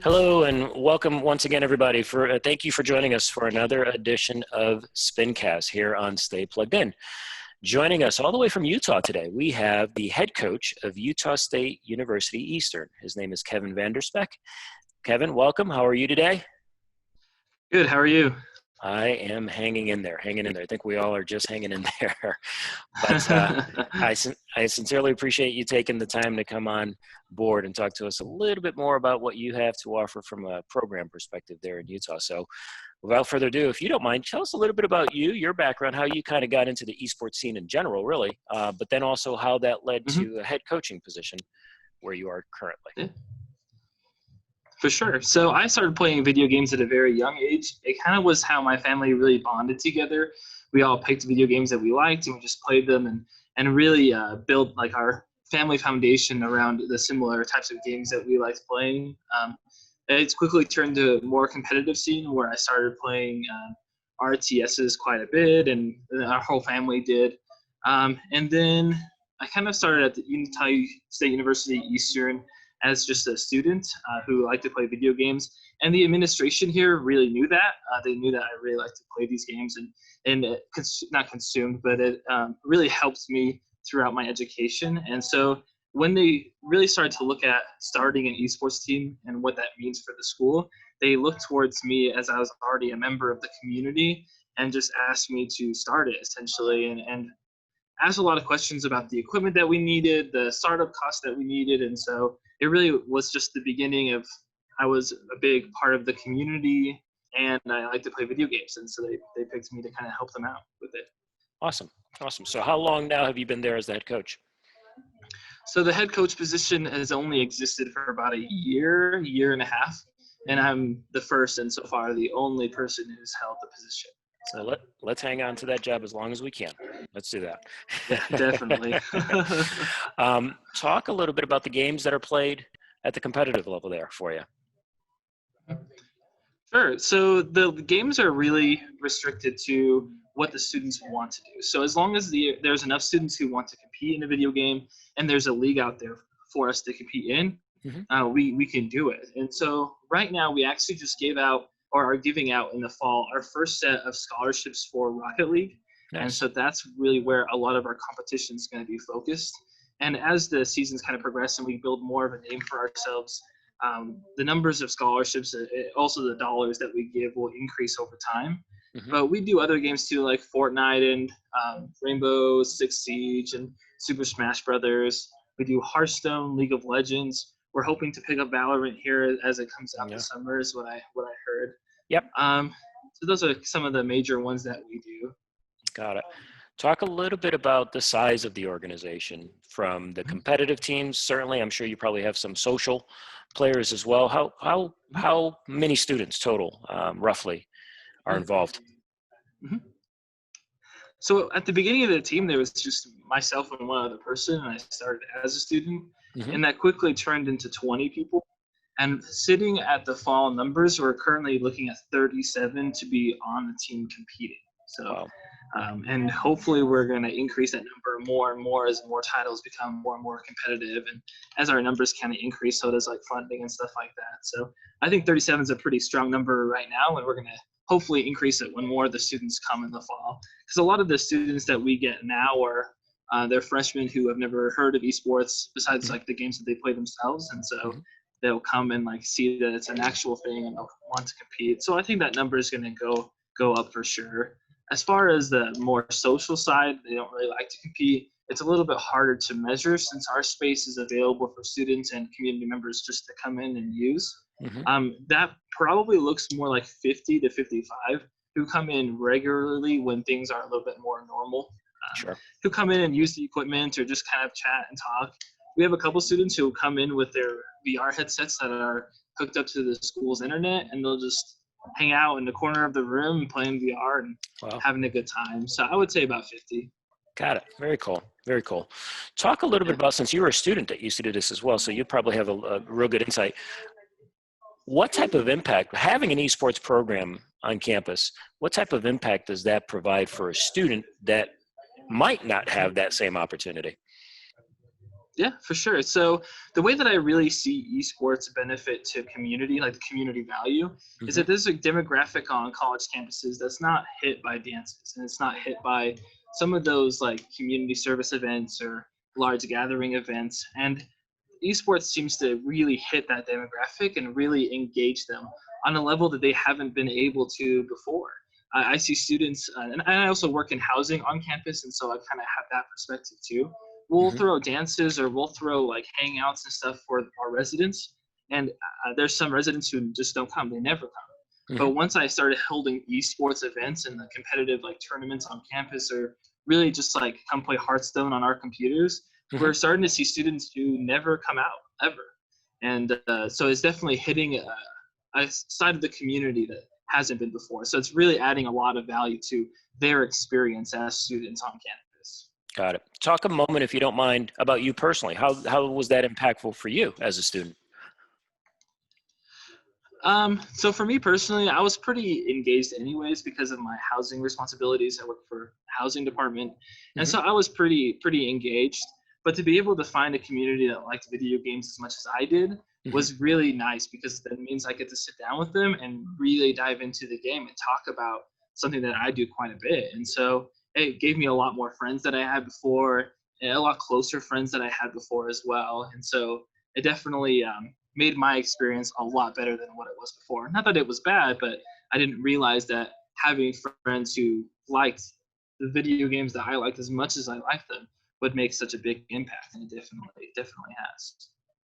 Hello and welcome once again, everybody. Thank you for joining us for another edition of Spincast here on Stay Plugged In. Joining us all the way from Utah today, we have the head coach of Utah State University Eastern. His name is Kevin SPEK. Kevin, welcome. How are you today? Good. How are you? I am hanging in there. I think we all are just hanging in there. But I sincerely appreciate you taking the time to come on board and talk to us a little bit more about what you have to offer from a program perspective there in Utah. So without further ado, if you don't mind, tell us a little bit about you, your background, how you kind of got into the esports scene in general, really, but then also how that led to a head coaching position where you are currently. Yeah. For sure. So I started playing video games at a very young age. It kind of was how my family really bonded together. We all picked video games that we liked and we just played them and really built like our family foundation around the similar types of games that we liked playing. It's quickly turned to a more competitive scene where I started playing RTSs quite a bit, and our whole family did. And then I kind of started at the Utah State University Eastern as just a student who liked to play video games. And the administration here really knew that. They knew that I really liked to play these games and not consumed, but it really helped me throughout my education. And so when they really started to look at starting an esports team and what that means for the school, they looked towards me as I was already a member of the community and just asked me to start it essentially. And asked a lot of questions about the equipment that we needed, the startup costs that we needed. And so it really was just the beginning of, I was a big part of the community and I like to play video games. And so they picked me to kind of help them out with it. Awesome. So how long now have you been there as the head coach? So the head coach position has only existed for about a year and a half. And I'm the first and so far the only person who's held the position. So let's hang on to that job as long as we can. Let's do that. Yeah, definitely. Talk a little bit about the games that are played at the competitive level there for you. Sure. So the games are really restricted to what the students want to do. So as long as there's enough students who want to compete in a video game and there's a league out there for us to compete in, we can do it. And so right now we actually just gave out or are giving out in the fall our first set of scholarships for Rocket League. Nice. And so that's really where a lot of our competition is going to be focused. And as the seasons kind of progress and we build more of a name for ourselves, the numbers of scholarships, also the dollars that we give will increase over time. But we do other games too, like Fortnite and Rainbow Six Siege and Super Smash Brothers. We do Hearthstone, League of Legends. We're hoping to pick up Valorant here as it comes out this summer is what I heard. Yep. So those are some of the major ones that we do. Got it. Talk a little bit about the size of the organization from the competitive teams. Certainly, I'm sure you probably have some social players as well. How many students total, roughly, are involved? So at the beginning of the team, there was just myself and one other person, and I started as a student, and that quickly turned into 20 people. And sitting at the fall numbers, we're currently looking at 37 to be on the team competing. So, and hopefully we're going to increase that number more and more as more titles become more and more competitive. And as our numbers kind of increase, so does like funding and stuff like that. So I think 37 is a pretty strong number right now, and we're going to hopefully increase it when more of the students come in the fall. Because a lot of the students that we get now are they're freshmen who have never heard of esports besides like the games that they play themselves. And so they'll come and like see that it's an actual thing and they'll want to compete. So I think that number is going to go up for sure. As far as the more social side, they don't really like to compete. It's a little bit harder to measure since our space is available for students and community members just to come in and use. That probably looks more like 50 to 55 who come in regularly when things are a little bit more normal. Who come in and use the equipment or just kind of chat and talk. We have a couple students who come in with their VR headsets that are hooked up to the school's internet, and they'll just hang out in the corner of the room playing VR and having a good time. So I would say about 50. Got it. Very cool. Very cool. Talk a little bit about, since you were a student that used to do this as well, so you probably have a real good insight. What type of impact, having an esports program on campus, what type of impact does that provide for a student that might not have that same opportunity? Yeah, for sure. So the way that I really see esports benefit to community, like the community value, is Mm-hmm. that there's a demographic on college campuses that's not hit by dances, and it's not hit by some of those like community service events or large gathering events. And esports seems to really hit that demographic and really engage them on a level that they haven't been able to before. I see students, and I also work in housing on campus, and so I kind of have that perspective too. We'll Mm-hmm. throw dances or we'll throw like hangouts and stuff for our residents, and there's some residents who just don't come; they never come. Mm-hmm. But once I started holding esports events and the competitive like tournaments on campus, or really just like come play Hearthstone on our computers, Mm-hmm. we're starting to see students who never come out ever, and so it's definitely hitting a side of the community that hasn't been before. So it's really adding a lot of value to their experience as students on campus. Got it. Talk a moment, if you don't mind, about you personally. How was that impactful for you as a student? So for me personally, I was pretty engaged anyways because of my housing responsibilities. I work for housing department, and Mm-hmm. so I was pretty engaged. But to be able to find a community that liked video games as much as I did Mm-hmm. was really nice because that means I get to sit down with them and really dive into the game and talk about something that I do quite a bit. And so it gave me a lot more friends than I had before, and a lot closer friends than I had before as well. And so it definitely made my experience a lot better than what it was before. Not that it was bad, but I didn't realize that having friends who liked the video games that I liked as much as I liked them would make such a big impact, and it definitely has.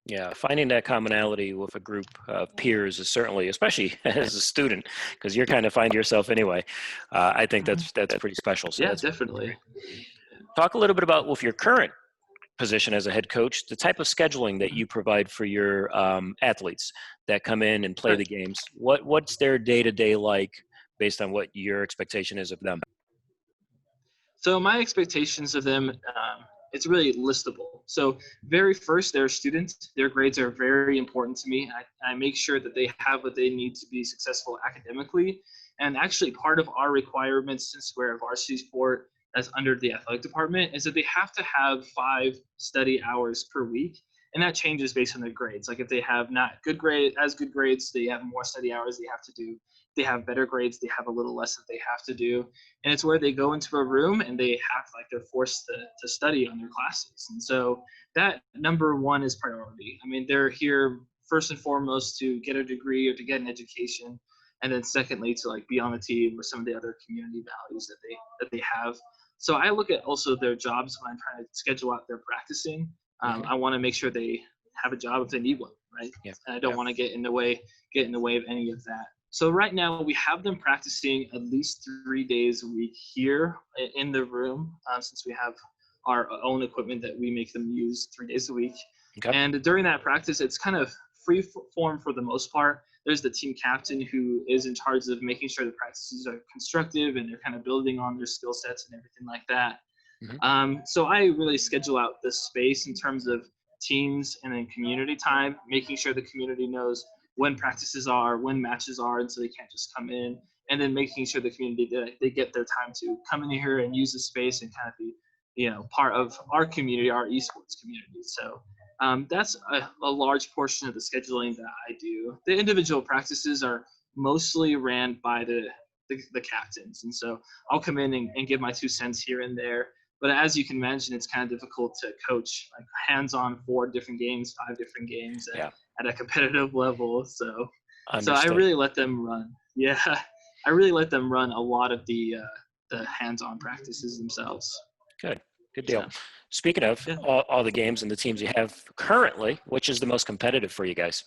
Yeah, finding that commonality with a group of peers is certainly, especially as a student, because you're kind of find yourself anyway. I think that's pretty special. So Yeah, that's definitely. great. Talk a little bit about with your current position as a head coach, the type of scheduling that you provide for your athletes that come in and play Sure. the games. What's their day to day like, based on what your expectation is of them? So my expectations of them, it's really listable. So very first, they're students. Their grades are very important to me. I make sure that they have what they need to be successful academically. And actually, part of our requirements, since we're a varsity sport that's under the athletic department, is that they have to have 5 study hours per week. And that changes based on their grades. Like if they have not good grades, they have more study hours they have to do. If they have better grades, they have a little less that they have to do, and it's where they go into a room and they have like they're forced to study on their classes. And so that number one is priority. I mean, they're here first and foremost to get a degree or to get an education, and then secondly to like be on the team or some of the other community values that they have. So I look at also their jobs when I'm trying to schedule out their practicing. Hmm. I want to make sure they have a job if they need one, right? Yeah, And I don't yeah. want to get in the way of any of that. So right now we have them practicing at least 3 days a week here in the room, since we have our own equipment that we make them use 3 days a week. Okay. And during that practice, it's kind of free form for the most part. There's the team captain who is in charge of making sure the practices are constructive and they're kind of building on their skill sets and everything like that. Hmm. So I really schedule out the space in terms of teams and then community time, making sure the community knows when practices are, when matches are, and so they can't just come in. And then making sure the community they get their time to come in here and use the space and kind of be, part of our community, our esports community. So that's a large portion of the scheduling that I do. The individual practices are mostly ran by the captains, and so I'll come in and give my 2 cents here and there. But as you can imagine, it's kind of difficult to coach like hands-on 4 different games, 5 different games Yeah. at a competitive level. So I Understood. really let them run. Yeah, I really let them run a lot of the hands-on practices themselves. Good. Good So deal. Speaking of yeah. all the games and the teams you have currently, which is the most competitive for you guys?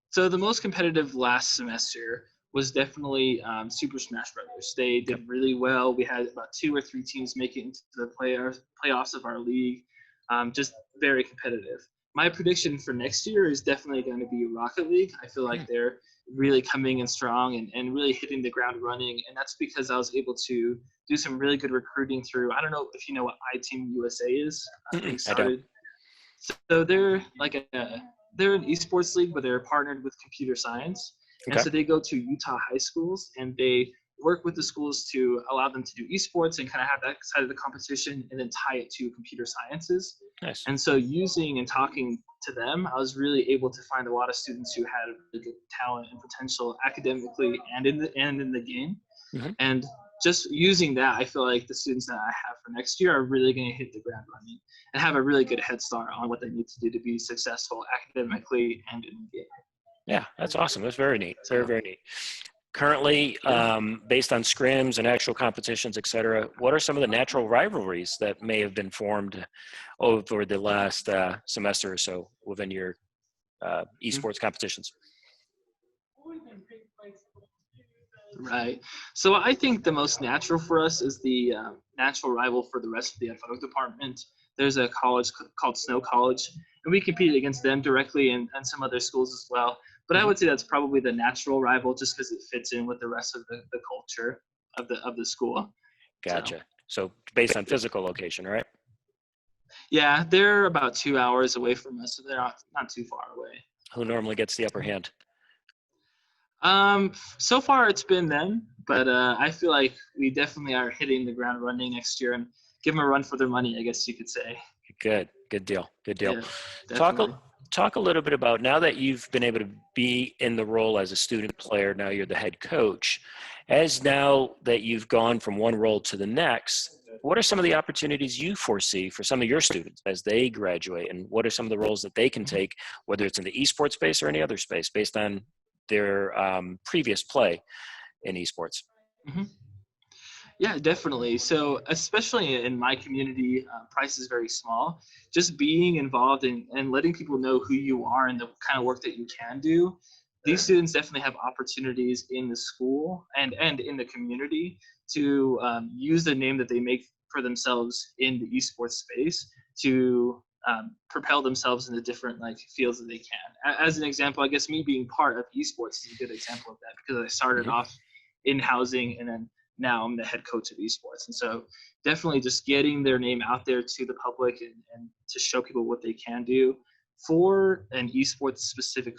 So the most competitive last semester was definitely Super Smash Brothers. They Okay. did really well. We had about 2 or 3 teams make it into the playoffs of our league. Just very competitive. My prediction for next year is definitely going to be Rocket League. I feel Hmm. like they're really coming in strong and really hitting the ground running. And that's because I was able to do some really good recruiting through, I don't know if you know what iTeam USA is. They I don't. started so they're an esports league, but they're partnered with computer science, and Okay. so they go to Utah high schools and they work with the schools to allow them to do esports and kind of have that side of the competition, and then tie it to computer sciences. Nice. And so using and talking to them, I was really able to find a lot of students who had really good talent and potential academically and in the game. Mm-hmm. And just using that, I feel like the students that I have for next year are really going to hit the ground running and have a really good head start on what they need to do to be successful academically and in the game. Yeah, that's awesome. That's very neat. Very, So, very neat. Currently, yeah. based on scrims and actual competitions, et cetera, what are some of the natural rivalries that may have been formed over the last semester or so within your esports competitions? Right. So I think the most natural for us is the natural rival for the rest of the athletic department. There's a college called Snow College, and we competed against them directly and some other schools as well. But I Mm-hmm. would say that's probably the natural rival just because it fits in with the rest of the culture of the school. So Gotcha. So based on physical location, right? yeah, they're about 2 hours away from us, so they're not too far away. Who normally gets the upper hand? So far it's been them, but I feel like we definitely are hitting the ground running next year and give them a run for their money, I guess you could say. Good. Good deal. Good deal. Yeah, Talk a, definitely. talk a little bit about, now that you've been able to be in the role as a student player, now you're the head coach. As now that you've gone from one role to the next, what are some of the opportunities you foresee for some of your students as they graduate, and what are some of the roles that they can take, whether it's in the esports space or any other space, based on their previous play in esports? hmm Yeah, definitely. So, especially in my community, price is very small. Just being involved and letting people know who you are and the kind of work that you can do. These students definitely have opportunities in the school and in the community to use the name that they make for themselves in the esports space to propel themselves into different like fields that they can. As an example, I guess me being part of esports is a good example of that because I started Mm-hmm. off in housing and then now I'm the head coach of esports. And so definitely just getting their name out there to the public and to show people what they can do for an esports specific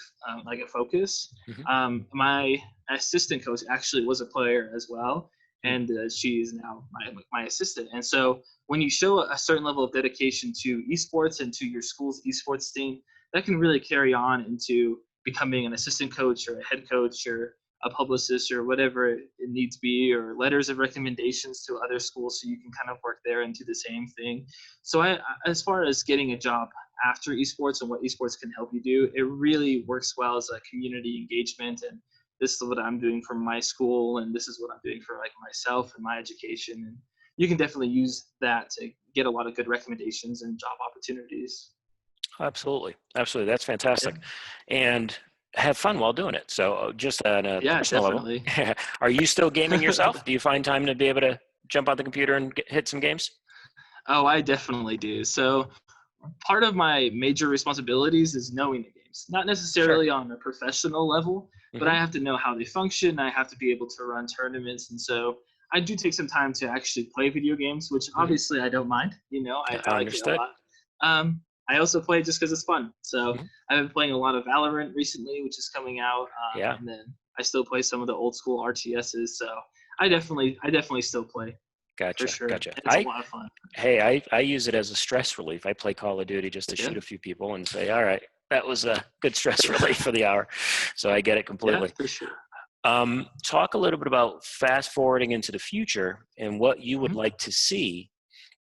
like a focus. Mm-hmm. My assistant coach actually was a player as well. And she is now my assistant. And so when you show a certain level of dedication to esports and to your school's esports team, that can really carry on into becoming an assistant coach or a head coach or a publicist or whatever it needs to be, or letters of recommendations to other schools so you can kind of work there and do the same thing. So as far as getting a job after esports and what esports can help you do, it really works well as a community engagement. And this is what I'm doing for my school, and this is what I'm doing for like myself and my education. And you can definitely use that to get a lot of good recommendations and job opportunities. Absolutely. Absolutely. That's fantastic. Yeah, And have fun while doing it. So just on a yeah, personal level, definitely. are you still gaming yourself? Do you find time to be able to jump on the computer and hit some games? Oh, I definitely do. So part of my major responsibilities is knowing the games, not Sure. necessarily on a professional level, but Hmm. I have to know how they function. I have to be able to run tournaments. And so I do take some time to actually play video games, which Hmm. obviously I don't mind. You know, I like it a Understood. lot. I also play just because it's fun. So Hmm. I've been playing a lot of Valorant recently, which is coming out. Yeah. And then I still play some of the old school RTSs. So I definitely still play for Gotcha. sure. Gotcha. And it's a lot of fun. I use it as a stress relief. I play Call of Duty just to Yeah. shoot a few people and say, all right, that was a good stress relief for the hour. So I get it Yeah, completely. for sure. Talk a little bit about fast forwarding into the future and what you would Mhm. like to see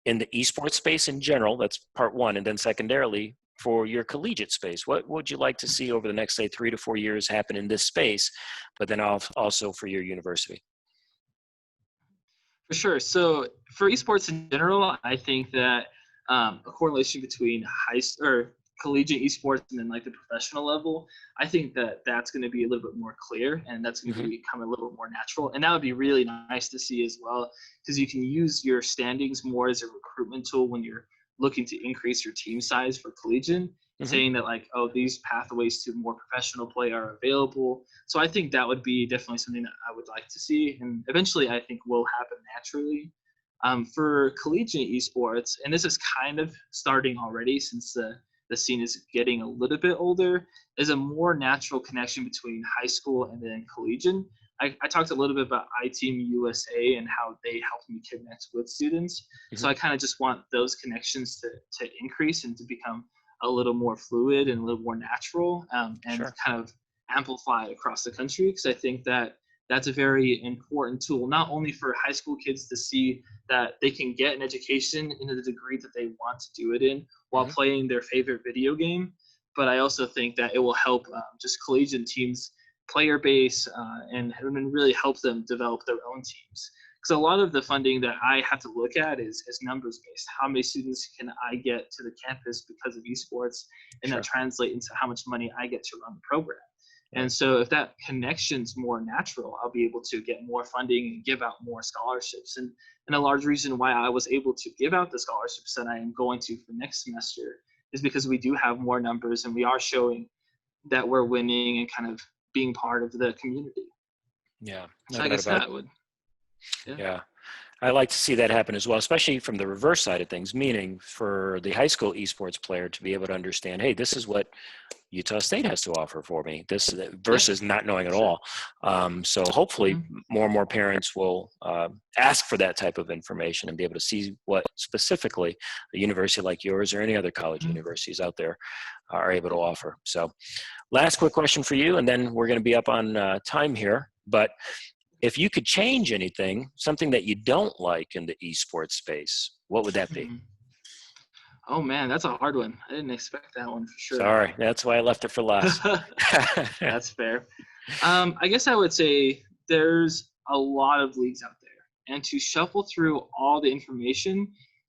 in the esports space in general. That's part one. And then secondarily, for your collegiate space, what would you like to see over the next, say, 3 to 4 years happen in this space, but then also for your university? For sure. So for esports in general, I think that a correlation between or collegiate esports and then like the professional level, I think that that's going to be a little bit more clear and that's going to Hmm. become a little bit more natural. And that would be really nice to see as well because you can use your standings more as a recruitment tool when you're looking to increase your team size for collegiate, Hmm. saying that like, oh, these pathways to more professional play are available. So I think that would be definitely something that I would like to see, and eventually I think will happen naturally. For collegiate esports, and this is kind of starting already since the scene is getting a little bit older, is a more natural connection between high school and then collegiate. I talked a little bit about iTeam USA and how they helped me connect with students. So I kind of just want those connections to increase and to become a little more fluid and a little more natural, and Sure. kind of amplify across the country, because I think that that's a very important tool, not only for high school kids to see that they can get an education in the degree that they want to do it in while playing their favorite video game, but I also think that it will help just collegiate teams player base, and really help them develop their own teams. Because a lot of the funding that I have to look at is numbers based. How many students can I get to the campus because of esports, and Sure. that translate into how much money I get to run the program. Right. And so if that connection's more natural, I'll be able to get more funding and give out more scholarships. And a large reason why I was able to give out the scholarships that I am going to for next semester is because we do have more numbers and we are showing that we're winning and kind of being part of the community. Yeah. No So I doubt guess about it. that would, yeah. Yeah. I like to see that happen as well, especially from the reverse side of things, meaning for the high school esports player to be able to understand, hey, this is what Utah State has to offer for me, this versus not knowing at all. So hopefully more and more parents will ask for that type of information and be able to see what specifically a university like yours or any other college universities out there are able to offer. So last quick question for you, and then we're going to be up on time here. But if you could change anything, something that you don't like in the esports space, what would that be? Oh man, that's a hard one. I didn't expect that one for sure. Sorry, that's why I left it for last. That's fair. I guess I would say there's a lot of leagues out there, and to shuffle through all the information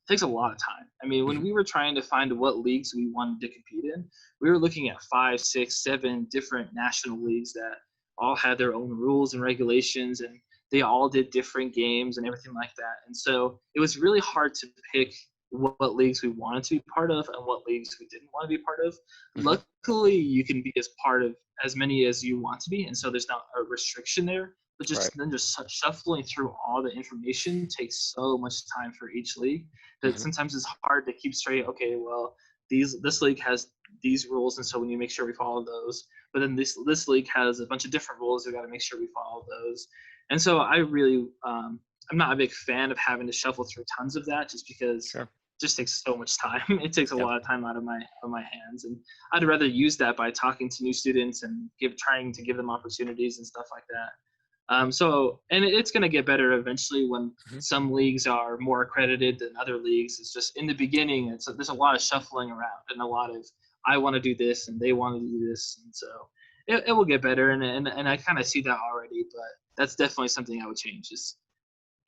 takes a lot of time. I mean, when we were trying to find what leagues we wanted to compete in, we were looking at 5, 6, 7 different national leagues that all had their own rules and regulations, and they all did different games and everything like that. And so it was really hard to pick what leagues we wanted to be part of and what leagues we didn't want to be part of. Luckily, you can be as part of as many as you want to be, and so there's not a restriction there. But just then, just shuffling through all the information takes so much time for each league that sometimes it's hard to keep straight. Okay, well, this league has these rules, and so we need to make sure we follow those. But then this league has a bunch of different rules. We got to make sure we follow those. And so I really, I'm not a big fan of having to shuffle through tons of that, just because it just takes so much time. It takes a lot of time out of my hands, and I'd rather use that by talking to new students and trying to give them opportunities and stuff like that. And it's going to get better eventually when some leagues are more accredited than other leagues. It's just in the beginning, there's a lot of shuffling around and a lot of, I want to do this and they want to do this. And so it will get better. And I kind of see that already, but that's definitely something I would change, is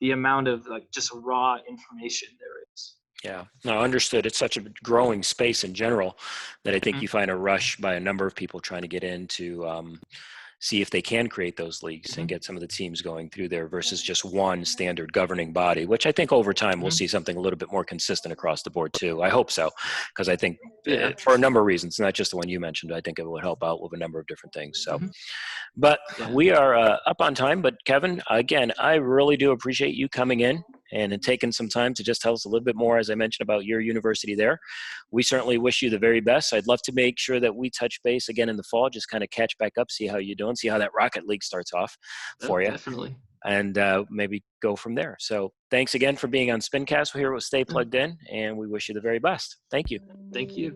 the amount of like just raw information there is. Yeah, no, understood. It's such a growing space in general that I think you find a rush by a number of people trying to get into see if they can create those leagues and get some of the teams going through there versus just one standard governing body, which I think over time we'll see something a little bit more consistent across the board too. I hope so, because I think for a number of reasons, not just the one you mentioned, I think it would help out with a number of different things. So, but we are up on time. But Kevin, again, I really do appreciate you coming in and taking some time to just tell us a little bit more, as I mentioned, about your university there. We certainly wish you the very best. I'd love to make sure that we touch base again in the fall, just kind of catch back up, see how you're doing, see how that Rocket League starts off for you. Definitely. And maybe go from there. So thanks again for being on Spincast here with Stay Plugged In, and we wish you the very best. Thank you. Thank you.